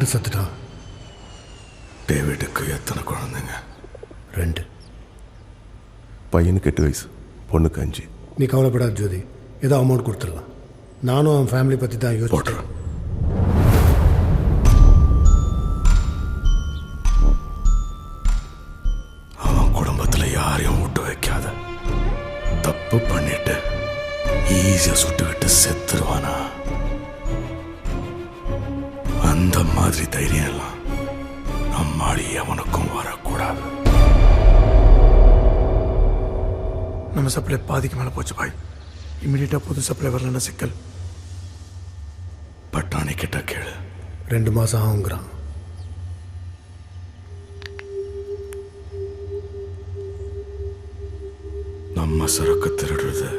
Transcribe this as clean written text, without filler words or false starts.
யார் செத்துட்டான்? டேவிடுக்கு எத்தனை குழந்தைங்க? 2. பையனுக்கு 8 வயசு, பொண்ணுக்கு 5. நீ கவலைப்படாத ஜோதி, ஏதோ அமௌண்ட் கொடுத்துடலாம். நானும் அவன் ஃபேமிலி பற்றி தான் யோசிச்சுட்டேன். அவன் குடும்பத்தில் யாரையும் விட்டு வைக்காத. தப்பு பண்ணிட்டு ஈஸியாக சுட்டுக்கிட்டு செத்துருவானா? அந்த மாதிரி தைரியம் எல்லாம் நம்மாடி அவனுக்கும் வரக்கூடாது. நம்ம சப்ளை பாதிக்கு மேலே போச்சு பாய். இம்மிடியட்டாக புது சப்ளை வரலன்னா சிக்கல். பட்டாணி கிட்ட கேளு. 2 மாதம் ஆகுங்கிறான். நம்ம சரக்கு திருடுறது